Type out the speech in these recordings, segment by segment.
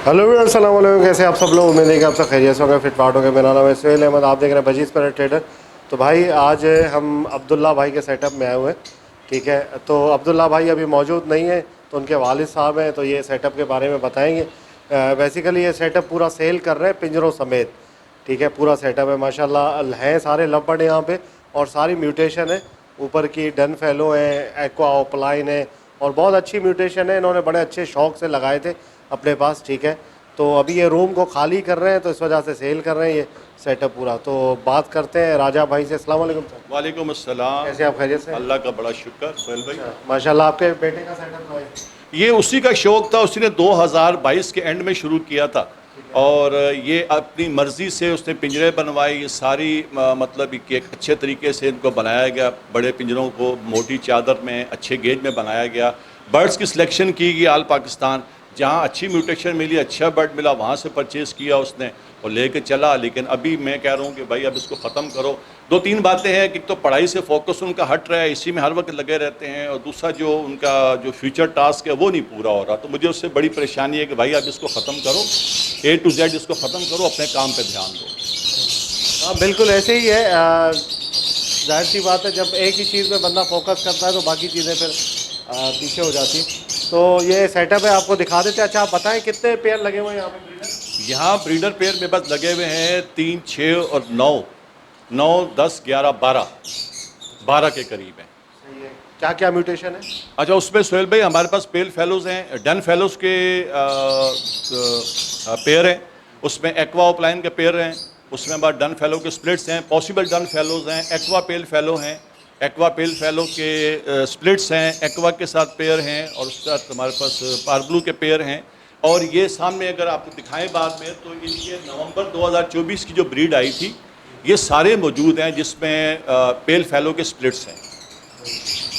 Hello everyone, अस्सलाम वालेकुम। कैसे आप सब लोग? उम्मीद है कि आप सब खैरियत से होंगे, फिटफाट होंगे। मेरा नाम है सुहेल अहमद, आप देख रहे हैं बजीज़ पैरेट ट्रेडर। तो भाई आज हम अब्दुल्ला भाई के सेटअप में आए हुए हैं, ठीक है। तो अब्दुल्ला भाई अभी मौजूद नहीं है, तो उनके वालिद साहब हैं, तो ये सेटअप के बारे में बताएंगे। बेसिकली ये सेटअप पूरा सेल कर रहे हैं पिंजरों समेत, ठीक है। पूरा सेटअप है माशाल्लाह, हैं सारे लवबर्ड यहाँ पे और सारी म्यूटेशन है। ऊपर की डन फेलो है, एक्वा ओपलाइन है और बहुत अच्छी म्यूटेशन है। इन्होंने बड़े अच्छे शौक से लगाए थे अपने पास, ठीक है। तो अभी ये रूम को खाली कर रहे हैं, तो इस वजह से सेल कर रहे हैं ये सेटअप पूरा। तो बात करते हैं राजा भाई से। अस्सलाम वालेकुम सर। वालेकुम अस्सलाम। कैसे आप? खैरियत से? अल्लाह का बड़ा शुक्र सोहेल भाई। माशाल्लाह। आपके बेटे का सेटअप तो है? ये उसी का शौक़ था, उसने 2022 के एंड में शुरू किया था और ये अपनी मर्ज़ी से उसने पिंजरे बनवाए। ये सारी मतलब कि एक अच्छे तरीके से इनको बनाया गया। बड़े पिंजरों को मोटी चादर में अच्छे गेज में बनाया गया। बर्ड्स की सिलेक्शन की गई आल पाकिस्तान, जहाँ अच्छी म्यूटेशन मिली, अच्छा बर्ड मिला, वहाँ से परचेज़ किया उसने और लेके चला। लेकिन अभी मैं कह रहा हूँ कि भाई अब इसको ख़त्म करो। दो तीन बातें हैं कि तो पढ़ाई से फोकस उनका हट रहा है, इसी में हर वक्त लगे रहते हैं, और दूसरा जो उनका जो फ्यूचर टास्क है वो नहीं पूरा हो रहा। तो मुझे उससे बड़ी परेशानी है कि भाई अब इसको ख़त्म करो, A to Z इसको ख़त्म करो, अपने काम पर ध्यान दो। हाँ बिल्कुल ऐसे ही है। जाहिर सी बात है, जब एक ही चीज़ में बंदा फोकस करता है तो बाकी चीज़ें फिर पीछे हो जाती हैं। तो ये सेटअप है, आपको दिखा देते हैं। अच्छा आप बताएं कितने पेयर लगे हुए हैं यहाँ पे ब्रीडर? यहाँ ब्रीडर पेयर में बस लगे हुए हैं 3, 6 और 9, 9, 10, 11, 12 के करीब हैं। सही है। क्या क्या म्यूटेशन है? अच्छा, उसमें सोहेल भाई हमारे पास पेल फेलोज़ हैं, डन फेलोज़ के पेयर हैं, उसमें एक्वा ओपलाइन के पेयर हैं, उसमें हमारे डन फेलो के स्प्लिट्स हैं, पॉसिबल डन फेलोज़ हैं, एक्वा पेल फेलो हैं, एक्वा पेल फेलो के स्प्लिट्स हैं, एक्वा के साथ पेयर हैं, और उसके साथ हमारे पास पारब्लू के पेयर हैं। और ये सामने अगर आपको दिखाएं बाद में, तो इनके नवंबर 2024 की जो ब्रीड आई थी, ये सारे मौजूद हैं, जिसमें पेल फेलो के स्प्लिट्स हैं।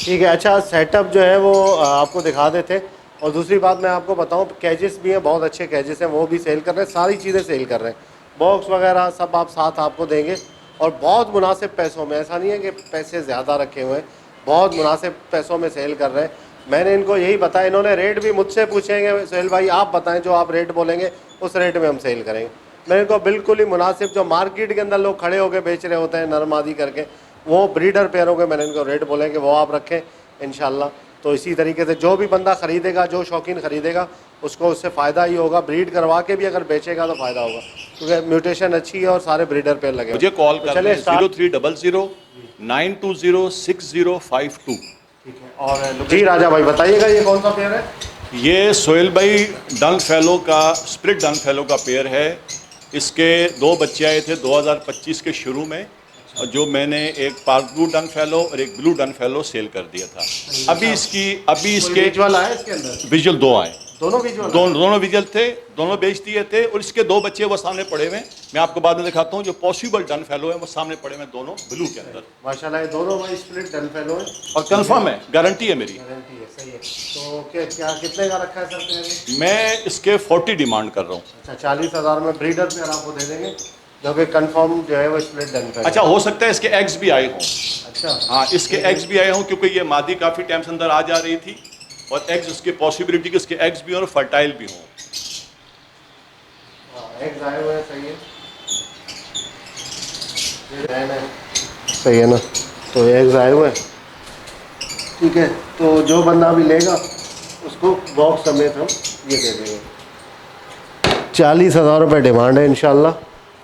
ठीक है। अच्छा सेटअप जो है वो आपको दिखा देते। और दूसरी बात मैं आपको बताऊं, कैजेस भी हैं, बहुत अच्छे कैजेस हैं, वो भी सेल कर रहे हैं, सारी चीज़ें सेल कर रहे हैं। बॉक्स वगैरह सब आप साथ आपको देंगे और बहुत मुनासिब पैसों में। ऐसा नहीं है कि पैसे ज़्यादा रखे हुए हैं, बहुत मुनासिब पैसों में सेल कर रहे हैं। मैंने इनको यही बताया, इन्होंने रेट भी मुझसे पूछेंगे, सोहेल भाई आप बताएं, जो आप रेट बोलेंगे उस रेट में हम सेल करेंगे। मैंने इनको बिल्कुल ही मुनासिब, जो मार्केट के अंदर लोग खड़े होकर बेच रहे होते हैं नरमादी करके, वो ब्रीडर पेयरों के मैंने इनको रेट बोलेंगे, वो आप रखें इंशाल्लाह। तो इसी तरीके से जो भी बंदा ख़रीदेगा, जो शौकीन ख़रीदेगा, उसको उससे फ़ायदा ही होगा। ब्रीड करवा के भी अगर बेचेगा तो फ़ायदा होगा, क्योंकि म्यूटेशन अच्छी है और सारे ब्रीडर पेयर लगे। मुझे कॉल कर चले 0300 920 6052। ठीक है। और जी राजा भाई बताइएगा, ये कौन सा पेयर है? ये सोहेल भाई डन फेलो का स्प्लिट डन फेलो का पेयर है। इसके 2 बच्चे आए थे 2025 के शुरू में, और जो मैंने एक पारब्लू डन फेलो और एक ब्लू डन फेलो सेल कर दिया था। अभी इसके विजुअल आया इसके अंदर? विजुअल 2 आए, दोनों विजुअल? दोनों विजुअल थे, दोनों बेच दिए थे। और इसके 2 बच्चे वो सामने पड़े हुए हैं, मैं आपको बाद में दिखाता हूँ। जो पॉसिबल डन फेलो है वो सामने पड़े हुए हैं, दोनों ब्लू के अंदर। माशाल्लाह, ये दोनों भाई स्प्लिट डन फेलो है और कंफर्म है, गारंटी है मेरी। गारंटी है। सही है। तो क्या कितने का रखा है सर पेयर? मैं इसके 40 डिमांड कर रहा हूँ। अच्छा, 40,000 में ब्रीडर पेयर आपको दे देंगे, जो कि कंफर्म जो है वो स्प्लिट डन फेलो। अच्छा, हो सकता है इसके एग्स भी आए हों। अच्छा हाँ, इसके एग्स भी आए हों, क्योंकि ये मादी काफ़ी टाइम से अंदर आ जा रही थी, और एग्स उसकी पॉसिबिलिटी कि इसके एग्स भी हों और फर्टाइल भी हों। एग्स आए हुए हैं। सही है। सही है ना? तो एग्स आए हुए हैं, ठीक है। तो जो बंदा भी लेगा उसको बॉक्स समेत हम ये दे देंगे। 40,000 रुपये डिमांड है इंशाल्लाह।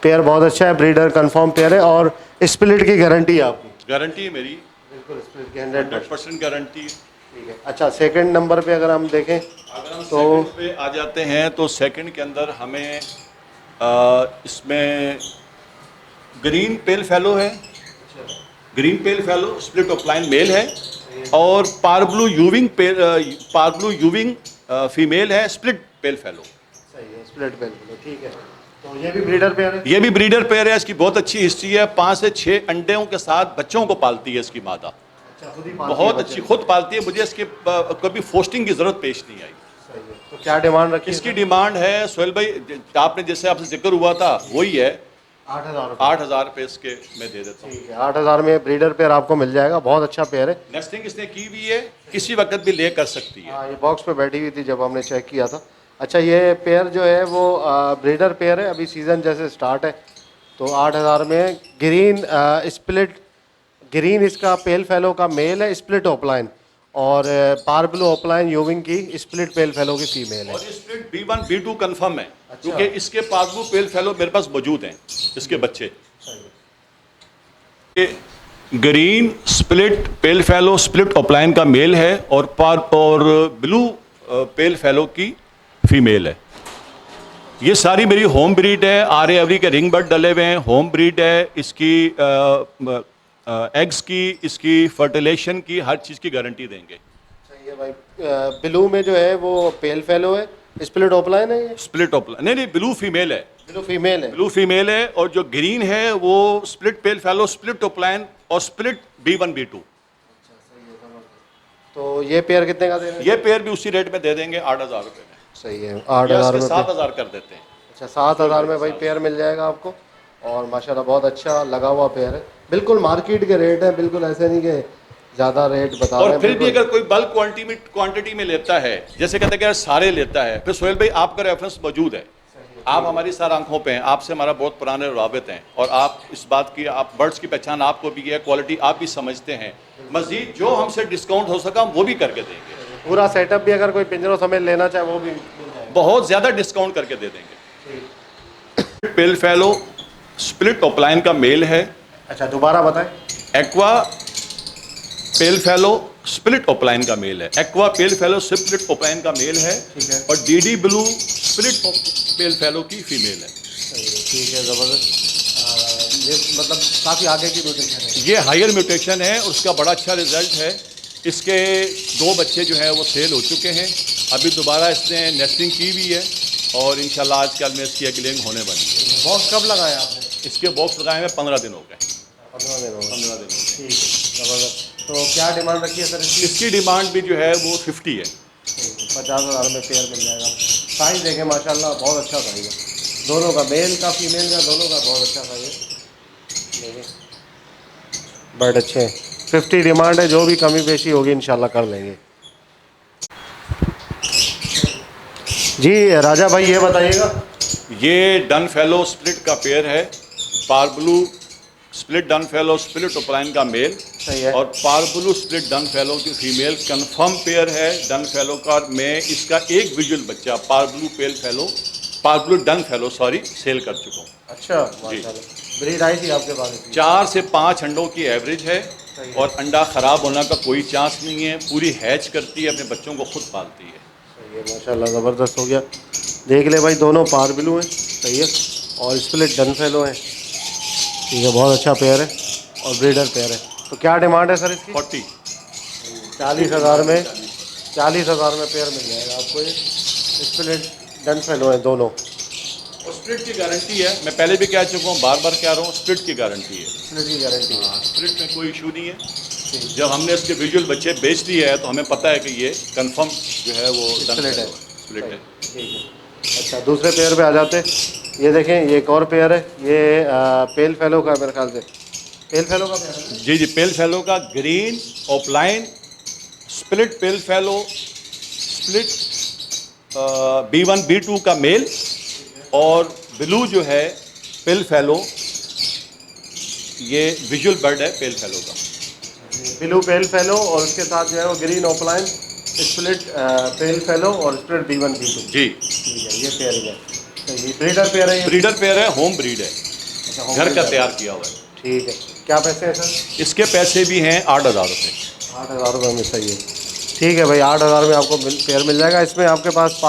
पेयर बहुत अच्छा है, ब्रीडर कंफर्म पेयर है और स्प्लिट की गारंटी है आपकी? गारंटी है मेरी, बिल्कुल स्प्लिट की 100% गारंटी। ठीक है। अच्छा सेकंड नंबर पे अगर हम देखें, अगर हम तो सेकंड पे आ जाते हैं, तो सेकंड के अंदर हमें इसमें ग्रीन पेल फेलो है, green pale fellow split offline male है, और पारब्लू यूविंग फीमेल है, स्प्लिट पेल फेलो। सही है, स्प्लिट पेल फेलो, ठीक है। तो ये भी ब्रीडर पेयर है? ये भी ब्रीडर पेयर है। इसकी बहुत अच्छी हिस्ट्री है, 5 से 6 अंडों के साथ बच्चों को पालती है इसकी मादा। अच्छा, खुद ही पालती बहुत है अच्छी, खुद पालती है। मुझे इसके कभी फोस्टिंग की ज़रूरत पेश नहीं आई। सही है। तो क्या डिमांड रखी? इसकी डिमांड है सोहेल भाई, आपने जैसे आपसे जिक्र हुआ था वही है, 8,000 रुपये इसके मैं दे देता हूँ। ठीक है। 8,000 में ब्रीडर पेयर आपको मिल जाएगा, बहुत अच्छा पेयर है। नेस्टिंग इसने की हुई है, किसी वक्त भी ले कर सकती है। हाँ, ये बॉक्स पे बैठी हुई थी जब हमने चेक किया था। अच्छा, ये पेयर जो है वो ब्रीडर पेयर है, अभी सीज़न जैसे स्टार्ट है तो 8,000 में ग्रीन स्प्लिट, ग्रीन इसका पेल फेलो का मेल है, स्प्लिट ऑपलाइन, और पार ब्लू ऑपलाइन यूविंग की स्प्लिट पेल फेलो की फीमेल है। और स्प्लिट B1 B2 कंफर्म है, क्योंकि इसके पासबू पेल फेलो मेरे पास मौजूद हैं, इसके बच्चे। ये green split pale fellow split opaline का मेल है और ब्लू पेल फेलो की फीमेल है। ये सारी मेरी होम ब्रीड है, आरे अवरी के रिंग बर्ड डले हुए हैं, होम ब्रीड है। इसकी एग्स की, इसकी फर्टिलेशन की, हर चीज़ की गारंटी देंगे। सही है भाई। ब्लू में जो है वो पेल फेलो है, स्प्लिट ऑपलाइन है, ये स्प्लिट ऑपलाइन नहीं, ब्लू फीमेल है। ब्लू फीमेल है। ब्लू फीमेल है, और जो ग्रीन है वो स्प्लिट पेल फेलो स्प्लिट ऑपलाइन और स्प्लिट B1 B2। तो ये पेयर कितने का दे रहे हैं? ये पेयर भी उसी रेट में दे देंगे, 8,000 रुपये में। सही है, 8,000 में 7,000 कर देते हैं। अच्छा, 7,000 में भाई पेयर मिल जाएगा आपको, और माशाल्लाह बहुत अच्छा लगा हुआ पेयर है, बिल्कुल मार्केट के रेट है, बिल्कुल ऐसे नहीं कि ज़्यादा रेट बता रहे और हैं। फिर भी बिल्कुल। अगर कोई बल्क क्वांटिटी में लेता है, जैसे कहते हैं कि यार सारे लेता है, फिर सोहेल भाई आपका रेफरेंस मौजूद है, आप हमारी सर आंखों पे हैं, आपसे हमारा बहुत पुराने रवाबित हैं, और आप इस बात की, आप बर्ड्स की पहचान आपको भी है, क्वालिटी आप भी समझते हैं। मजीद जो हमसे डिस्काउंट हो सका हम वो भी करके देंगे। पूरा सेटअप भी अगर कोई पिंजरों समेत लेना चाहे वो भी मिल जाएगा। बहुत ज़्यादा डिस्काउंट करके दे देंगे। पेल फेलो स्प्लिट ऑपलाइन का मेल है। अच्छा, दोबारा बताएं। एक्वा पेल फेलो स्प्लिट ऑपलाइन का मेल है, एक्वा पेल फेलो स्प्लिट ऑपलाइन का मेल है, ठीक है। और DD blue split pale fallow की फीमेल है। ठीक है, ज़बरदस्त। ये मतलब काफ़ी आगे की म्यूटेशन है। ये हायर म्यूटेशन है और उसका बड़ा अच्छा रिजल्ट है। इसके 2 बच्चे जो है वो सेल हो चुके हैं, अभी दोबारा इसने नेस्टिंग की भी है, और इंशाल्लाह आजकल में इसकी एगलिंग होने वाली है। बॉक्स कब लगाया आपने? इसके बॉक्स लगाए हुए 15 दिन हो गए। 15 दिन हो गए। 15 दिन हो गए। ठीक है, ज़बरदस्त। तो क्या डिमांड रखी है सर इसकी? इसकी डिमांड भी जो है वो 50 है। 50,000 में पेयर मिल जाएगा। साइज देखें माशाल्लाह बहुत अच्छा साइज है, दोनों का, मेल का फीमेल का दोनों का बहुत अच्छा साइज है। बर्ड अच्छे हैं। 50 डिमांड है, जो भी कमी पेशी होगी इंशाल्लाह कर लेंगे। जी राजा भाई ये बताइएगा। ये डन फेलो स्प्लिट का पेयर है, parblue split dun fallow split opaline का मेल, सही है। और parblue split dun fallow की फीमेल कंफर्म पेयर है डन फेलो का। मैं इसका एक विजुअल बच्चा parblue pale fallow, parblue dun fallow sorry, sell कर चुका हूँ। अच्छा, माशाल्लाह। ब्रीड आई थी आपके पास इसकी? 4 से 5 अंडों की एवरेज है, और अंडा ख़राब होने का कोई चांस नहीं है। पूरी हैच करती है, अपने बच्चों को खुद पालती है। सही है, माशाल्लाह ज़बरदस्त हो गया। देख ले भाई, दोनों पार ब्लू हैं, सही है, और स्प्लिट डन फेलो हैं। ठीक है, बहुत अच्छा पेयर है और ब्रीडर पेयर है। तो क्या डिमांड है सर इसकी? 40। 40,000 में, 40,000 में पेयर मिल जाएगा आपको। ये स्प्लिट डन फेलो हैं दोनों, और स्प्लिट की गारंटी है, मैं पहले भी कह चुका हूँ, बार बार कह रहा हूँ, स्प्लिट की गारंटी है। स्प्लिट की गारंटी है। स्प्लिट में कोई इशू नहीं है। जब हमने इसके विजुअल बच्चे बेच दिए हैं तो हमें पता है कि ये कंफर्म जो है वो स्प्लिट है। स्प्लिट है। ठीक है। अच्छा, दूसरे पेयर पे आ जाते हैं। ये देखें, ये एक और पेयर है, ये पेल फेलो का, मेरे ख्याल से पेल फेलो का पेयर है। जी जी, पेल फेलो का green offline split pale fellow split B1 B2 का मेल, और ब्लू जो है पेल फेलो, ये विजुअल बर्ड है पेल फेलो का। ब्लू पेल फेलो, और उसके साथ जो है वो green offline split pale fellow और स्प्लिट B1 B2। जी, ठीक है, ये पेयर है। तो ये ब्रीडर पेयर है ये? ब्रीडर पेयर है, होम ब्रीड है, अच्छा, home घर का breeder। तैयार किया हुआ है। ठीक है। क्या पैसे हैं सर? इसके पैसे भी हैं 8,000 रुपये। 8,000 रुपये में, सही है। ठीक है भाई, 8,000 में आपको पेयर मिल जाएगा। इसमें आपके पास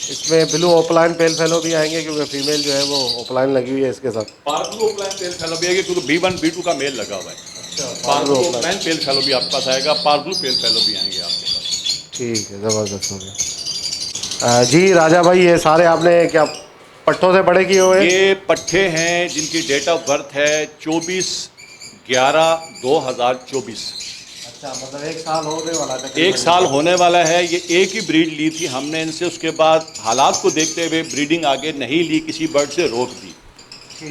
इसमें ब्लू ओपलाइन पेल फेलो भी आएंगे, क्योंकि फीमेल जो है वो ओपलाइन लगी हुई है इसके साथ। पार्ब्लू ऑफलाइन पेल फेलो भी आएगी, क्योंकि B1 B2 का मेल लगा हुआ है। अच्छा, पार्ब्लू ऑफलाइन पेल फेलो भी आपके पास आएगा, पार्ब्लू पेल फेलो भी आएंगे आपके पास। ठीक है, ज़बरदस्त हो गया। जी राजा भाई, ये सारे आपने क्या पट्टों से बड़े किए हुए हैं? ये पट्ठे हैं जिनकी डेट ऑफ बर्थ है 24/11/2024। अच्छा, मतलब 1 साल होने वाला है। 1 साल होने वाला है। ये एक ही ब्रीड ली थी हमने इनसे, उसके बाद हालात को देखते हुए ब्रीडिंग आगे नहीं ली, किसी बर्ड से रोक दी।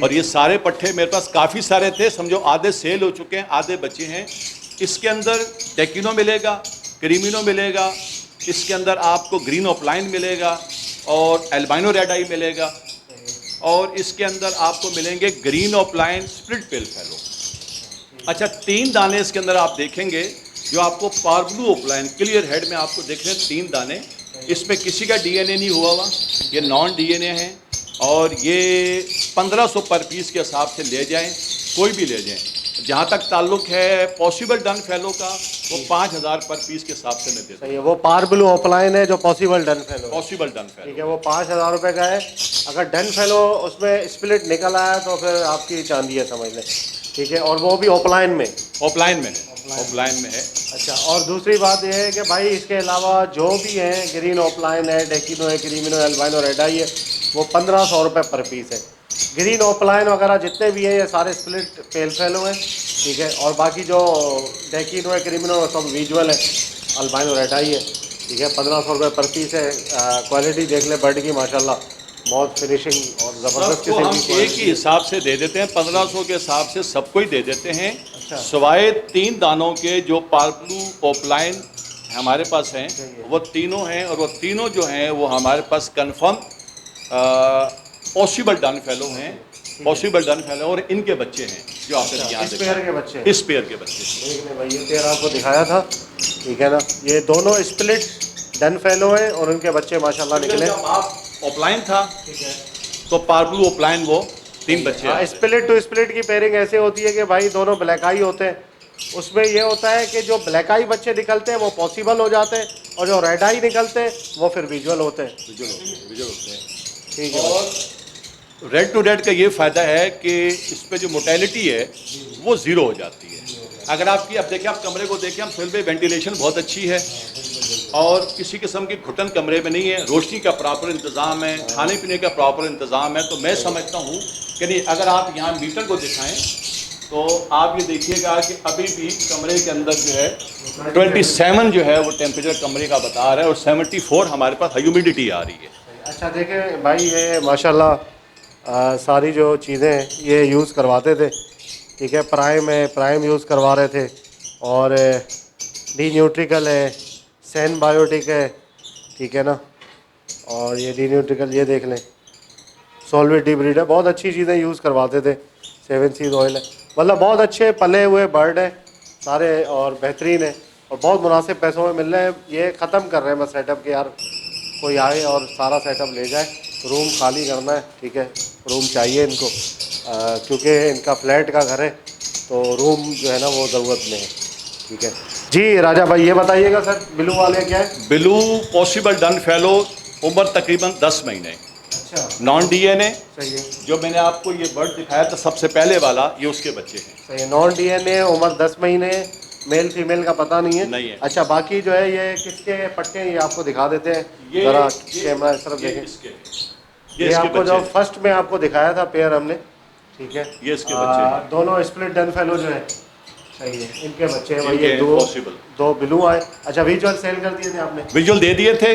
और ये सारे पट्ठे मेरे पास काफ़ी सारे थे, समझो आधे सेल हो चुके हैं, आधे बचे हैं। इसके अंदर टेकिनो मिलेगा, क्रीमिनो मिलेगा, इसके अंदर आपको ग्रीन ऑफलाइन मिलेगा और एल्बाइनो रेड आई मिलेगा, और इसके अंदर आपको मिलेंगे green offline split pale fellow. अच्छा, 3 दाने इसके अंदर आप देखेंगे जो आपको पार्बलू ऑफलाइन क्लियर हेड में आपको देख रहे हैं 3 दाने, इसमें किसी का डीएनए नहीं हुआ, ये नॉन डीएनए है, और ये 1500 पर पीस के हिसाब से ले जाएं, कोई भी ले जाएं। जहाँ तक ताल्लुक है पॉसिबल डन फेलो का, वो 5000 पर पीस के हिसाब से मैं देता सही है, वो पार्बलू ऑफलाइन है जो पॉसिबल डन फेलो हूँ, पॉसिबल डन फेलो। ठीक है, वो 5000 रुपये का है। अगर डन फेलो उसमें स्प्लिट निकल आया तो फिर आपकी चांदी है, समझ लें। ठीक है, और वो भी ऑफलाइन में, ऑफलाइन में है, ऑफलाइन में है। अच्छा, और दूसरी बात यह है कि भाई इसके अलावा जो भी हैं, ग्रीन ऑफलाइन है, डेकिनो है, क्रीमिनो, एल्बाइनो रेड आई है, वो 1500 रुपये पर पीस है। ग्रीन ऑफलाइन वगैरह जितने भी हैं ये सारे स्प्लिट पेल फेलो हैं। ठीक है, और बाकी जो डेकिनो है, क्रीमिनो, सब विजुअल है, अल्बाइनो रेड आई है। ठीक है, 1500 रुपये पर पीस है। क्वालिटी देख ले बर्ड की, माशाल्लाह बहुत फिनिशिंग और ज़बरदस्त सबको हम किस्म की एक ही हिसाब से दे देते हैं, 1500 के हिसाब से सबको ही दे देते हैं। अच्छा। सिवाय 3 दानों के जो पार्बलू ऑफलाइन हमारे पास हैं, वो तीनों हैं, और वो तीनों जो हैं वो हमारे पास कंफर्म पॉसिबल डन फेलो हैं, पॉसिबल डन फेलो, और इनके बच्चे हैं जो आपने यहाँ इस देखे। पेयर के बच्चे, इस पेयर के बच्चे। देख लें भाई, ये पेयर आपको दिखाया था। ठीक है ना, ये दोनों स्प्लिट डन फेलो हैं और उनके बच्चे माशाल्लाह निकले। जब आप ऑफलाइन था ठीक है, तो पार्बलू ऑफलाइन वो 3 बच्चे हाँ, हैं। स्प्लिट टू स्प्लिट की पेयरिंग ऐसे होती है कि भाई दोनों ब्लैक आई होते हैं। उसमें ये होता है कि जो ब्लैक आई बच्चे निकलते हैं वो पॉसिबल हो जाते हैं, और जो रेड आई निकलते हैं वो फिर विजुअल होते हैं। विजुअल होते हैं। ठीक है, और रेड टू रेड का ये फ़ायदा है कि इस पे जो मोटेलिटी है वो ज़ीरो हो जाती है। अगर आपकी, अब देखिए, आप कमरे को देखिए, हम फिर भी वेंटिलेशन बहुत अच्छी है और किसी किस्म की घुटन कमरे में नहीं है, रोशनी का प्रॉपर इंतज़ाम है, खाने पीने का प्रॉपर इंतज़ाम है। तो मैं समझता हूँ कि नहीं, अगर आप यहाँ मीटर को दिखाएं तो आप ये देखिएगा कि अभी भी कमरे के अंदर जो है 27 जो है वो टेम्परेचर कमरे का बता रहा है, और 74 हमारे पास ह्यूमिडिटी आ रही है। अच्छा देखें भाई, ये माशाल्लाह सारी जो चीज़ें हैं ये यूज़ करवाते थे। ठीक है, प्राइम है, प्राइम यूज़ करवा रहे थे, और डी न्यूट्रिकल है, सैन बायोटिक है। ठीक है ना, और ये डी न्यूट्रिकल, ये देख लें, सॉल्वेट डी ब्रीड है, बहुत अच्छी चीज़ें यूज़ करवाते थे। 7 सीज ऑयल है, मतलब बहुत अच्छे पले हुए बर्ड है सारे, और बेहतरीन है, और बहुत मुनासिब पैसों में मिल रहे हैं। ये ख़त्म कर रहे हैं बस सेटअप के, यार कोई आए और सारा सेटअप ले जाए। रूम खाली करना है, ठीक है, रूम चाहिए इनको, क्योंकि इनका फ्लैट का घर है तो रूम जो है ना वो ज़रूरत में है। ठीक है जी, राजा भाई ये बताइएगा सर, ब्लू वाले क्या है? ब्लू पॉसिबल डन फेलो, उम्र तकरीबन 10 महीने, अच्छा, नॉन डीएनए। सही है, जो मैंने आपको ये बर्ड दिखाया था सबसे पहले वाला, ये उसके बच्चे हैं। सही है, नॉन डीएनए, उम्र 10 महीने, मेल फीमेल का पता नहीं है। नहीं है। अच्छा, बाकी जो है ये किसके पट्टे हैं ये आपको दिखा देते हैं, ज़रा कैमरा इस तरफ देखें। ये इसके आपको बच्चे जो हैं। फर्स्ट में आपको दिखाया था पेयर हमने, ठीक है, ये इसके बच्चे हैं। दोनों स्प्लिट डन फेलो जो है, सही है, इनके बच्चे हैं भाई, इनके ये दो possible। दो ब्लू आए। अच्छा, विजुअल सेल कर दिए थे आपने? विजुअल दे दिए थे,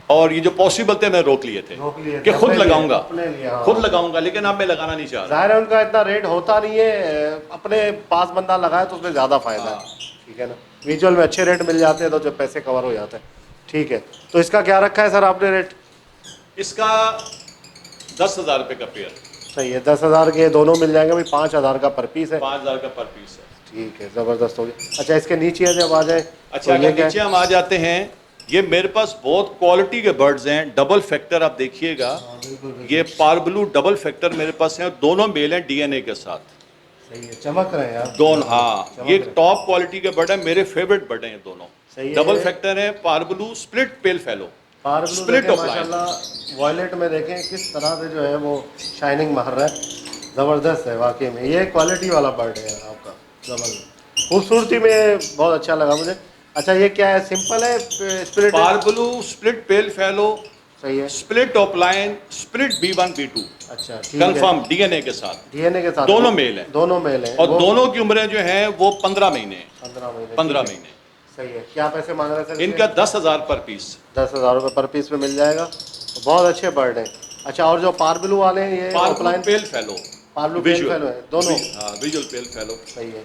और ये जो पॉसिबल थे मैं रोक लिए थे रोक लिए थे, कि खुद अपने लिए, लगाऊंगा, अपने लिए, हाँ। खुद लगाऊंगा, लेकिन अब मैं लगाना नहीं चाह रहा। जाहिर है उनका इतना रेट होता नहीं है, अपने पास बंदा लगाए तो उसमें ज़्यादा फायदा है। ठीक है ना, विजुअल में अच्छे रेट मिल जाते हैं तो जो पैसे कवर हो जाते हैं। ठीक है, तो इसका क्या रखा है सर आपने रेट? इसका 10,000 रुपये का पेयर, सही है, 10,000 के दोनों मिल जाएंगे भाई, 5,000 का पर पीस है। 5,000 का पर पीस है। ठीक है, ज़बरदस्त हो गया। अच्छा, इसके नीचे जब आ जाए, अच्छा, तो ये अगर क्या नीचे हम आ जाते हैं, ये मेरे पास बहुत क्वालिटी के बर्ड्स हैं, डबल फैक्टर आप देखिएगा, ये पार्बलू डबल फैक्टर मेरे पास हैं, दोनों मेल हैं डीएनए के साथ। सही है, चमक रहे हैं यार दोनों, हाँ, चमक ये रहे। टॉप क्वालिटी के बर्ड है, मेरे फेवरेट बर्ड हैं ये दोनों। सही है। डबल फैक्टर है, पार्बलू स्प्लिट पेल फेलो, पार्बलू स्प्लिट देखें ऑफ लाइन। माशाल्लाह, वॉयलेट में देखें किस तरह से जो है वो शाइनिंग मार रहा है, ज़बरदस्त है वाकई में, ये क्वालिटी वाला बर्ड है यार आपका, ज़बरदस्त, खूबसूरती में बहुत अच्छा लगा मुझे। अच्छा, ये क्या है, सिंपल है स्प्लिट? पार्बलू स्प्लिट पेल फेलो, सही है, split of line, split B1 B2, अच्छा ठीक है, कंफर्म डीएनए के साथ, डीएनए के साथ दोनों मेल हैं, दोनों मेल हैं, और वो दोनों की उम्रें जो हैं वो 15 महीने हैं, 15 महीने, 15 ठीक है। महीने। सही है, क्या पैसे मांग रहे हैं सर? इनका 10,000 पर पीस, 10,000 रुपये पर पीस में मिल जाएगा, बहुत अच्छे बर्ड हैं। अच्छा, और जो पार्बलू वाले हैं ये parblue opaline, pale fallow, parblue pale fellow है दोनों। हाँ, विजुअल पेल फेलो सही है।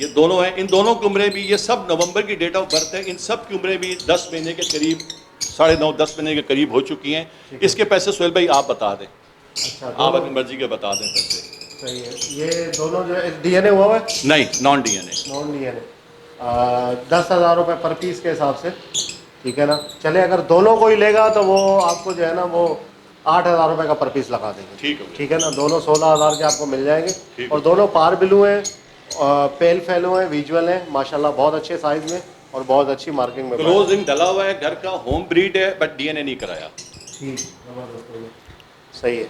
ये दोनों हैं। इन दोनों की उम्रें भी, ये सब नवंबर की डेट ऑफ बर्थ है, इन सब की उम्रें भी 10 महीने के करीब, 9.5-10 महीने के करीब हो चुकी हैं। इसके पैसे सोहेल भाई आप बता दें। अच्छा, आप अपनी मर्जी के बता दें पैसे। सही है। ये दोनों जो है डीएनए हुआ है? नहीं, नॉन डीएनए। Non DNA. 10,000 रुपये पर पीस के हिसाब से, ठीक है ना। चले अगर दोनों को ही लेगा तो वो आपको जो है ना वो 8,000 रुपये का पर पीस लगा देंगे। ठीक है ना। दोनों 16,000 के आपको मिल जाएंगे। और दोनों पार ब्लू हैं, पेल फेलो हैं, विजुअल हैं, माशाल्लाह बहुत अच्छे साइज में और बहुत अच्छी मार्किंग में। क्लोजिंग डला हुआ है, घर का होम ब्रीड है, बट डीएनए नहीं कराया। ठीक, सही है।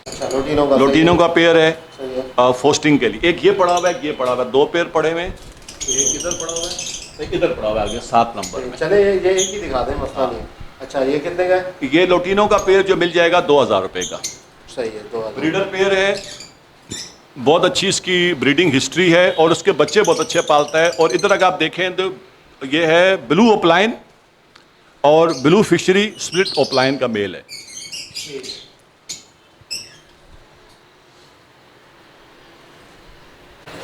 अच्छा, लोटिनो का पेयर है, सही है। फोस्टिंग के लिए। एक ये पड़ा हुआ है, एक ये पड़ा हुआ है, 2 पेयर पड़े हुए हैं। एक इधर पड़ा हुआ है, एक इधर पड़ा हुआ है, आगे 7 नंबर में। चले ये एक ही दिखा दें, मसला नहीं। अच्छा, ये कितने का है? ये लोटिनो का पेयर जो मिल जाएगा 2,000 रुपये का। सही है, 2,000। ब्रीडर पेयर है, बहुत अच्छी इसकी ब्रीडिंग हिस्ट्री है और उसके बच्चे बहुत अच्छे पालता है। और इधर अगर आप देखें तो ये है ब्लू ओपलाइन और ब्लू फिशरी स्प्लिट ओपलाइन का मेल है।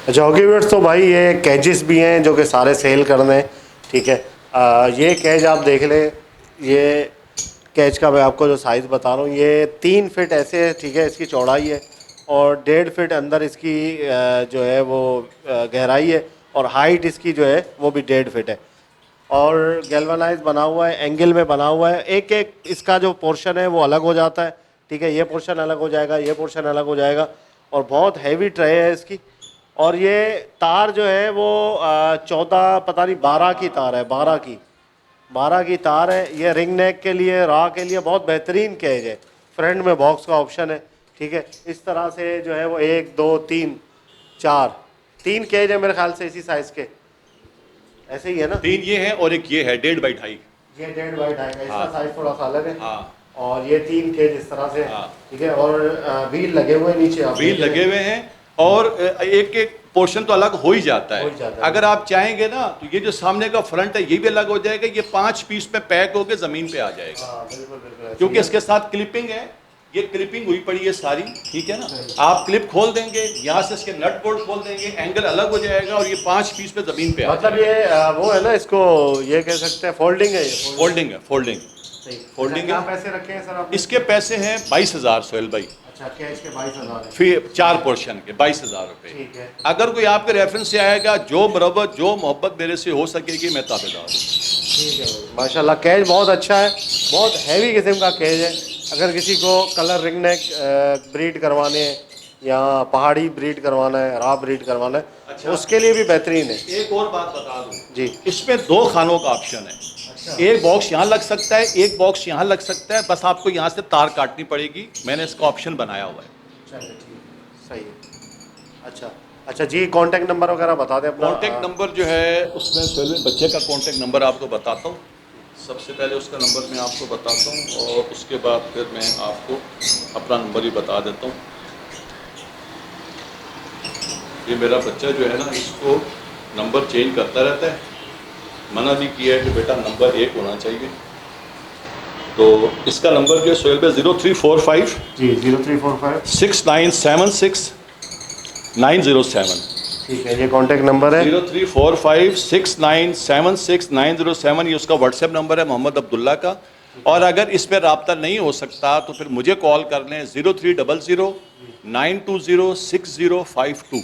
अच्छा, ओके व्यूअर्स, तो भाई ये कैजेस भी हैं जो कि सारे सेल करने हैं, ठीक है। ये कैज आप देख लें, ये कैच का मैं आपको जो साइज़ बता रहा हूँ, ये 3 फीट ऐसे है, ठीक है, इसकी चौड़ाई है और 1.5 फीट अंदर इसकी जो है वो गहराई है और हाइट इसकी जो है वो भी 1.5 फीट है और गैल्वनाइज बना हुआ है, एंगल में बना हुआ है। एक एक इसका जो पोर्शन है वो अलग हो जाता है, ठीक है। ये पोर्शन अलग हो जाएगा, ये पोर्शन अलग हो जाएगा और बहुत हैवी ट्रे है इसकी। और ये तार जो है वो 14 पता नहीं 12 की तार है, 12 की तार है। ये रिंग नेक के लिए, रा के लिए बहुत बेहतरीन कैज है। फ्रंट में बॉक्स का ऑप्शन है, ठीक है। इस तरह से जो है वो 1 2 3 4 3 कैज है मेरे ख्याल से इसी साइज़ के, ऐसे ही है ना। 3 ये है और एक ये है 1.5 बाई 2.5। ये 1.5 बाई 2.5 है, इसका साइज़ थोड़ा सा अलग है। हाँ। और ये 3 कैज इस तरह से, ठीक है। और व्हील लगे हुए नीचे, व्हील लगे हुए हैं और एक एक पोर्शन तो अलग हो ही जाता है। अगर आप चाहेंगे ना तो ये जो सामने का फ्रंट है ये भी अलग हो जाएगा, ये 5 पीस में पैक होकर ज़मीन पे आ जाएगा। बिल्कुल, क्योंकि इसके साथ क्लिपिंग है, ये क्लिपिंग हुई पड़ी है सारी, ठीक है ना। आप क्लिप खोल देंगे, यहाँ से इसके नट बोल्ट खोल देंगे, एंगल अलग हो जाएगा और ये 5 पीस पे ज़मीन पे आ मतलब ये वो है ना, इसको ये कह सकते हैं फोल्डिंग है। फोल्डिंग है, फोल्डिंग फोल्डिंग है। पैसे रखे हैं सर आप? इसके पैसे हैं 22,000 सोहेल भाई। अच्छा, कैश के 22,000 फिर 4 पोर्शन के 22,000 रुपये। ठीक है। अगर कोई आपके रेफरेंस से आएगा, जो मरब्बत जो मोहब्बत मेरे से हो सकेगी मैं ताबेदार हूँ। ठीक है भाई, माशाल्लाह कैज बहुत अच्छा है, बहुत हैवी किस्म का कैज है। अगर किसी को कलर रिंग नेक ब्रीड करवाने हैं या पहाड़ी ब्रीड करवाना है, रा ब्रीड करवाना है, अच्छा, उसके लिए भी बेहतरीन है। एक और बात बता दूँ जी, इसमें 2 खानों का ऑप्शन है। अच्छा। एक बॉक्स यहाँ लग सकता है, एक बॉक्स यहाँ लग सकता है, बस आपको यहाँ से तार काटनी पड़ेगी। मैंने इसका ऑप्शन बनाया हुआ है। चलिए, ठीक है, सही है। अच्छा जी, कांटेक्ट नंबर वगैरह बता दें अपना। कांटेक्ट नंबर जो है उसमें पहले बच्चे का कांटेक्ट नंबर आपको बताता हूँ। सबसे पहले उसका नंबर मैं आपको बताता हूँ और उसके बाद फिर मैं आपको अपना नंबर ही बता देता हूँ। ये मेरा बच्चा जो है ना, इसको नंबर चेंज करता रहता है। मना भी किया है कि बेटा नंबर 1 होना चाहिए। तो इसका नंबर जो है सोहेल भाई 0345 जी 0345 6976 907। ठीक है, ये कांटेक्ट नंबर है। 0345 6976 907, ये उसका व्हाट्सएप नंबर है मोहम्मद अब्दुल्ला का। और अगर इस पर रब्ता नहीं हो सकता तो फिर मुझे कॉल कर लें 0300 920 6052।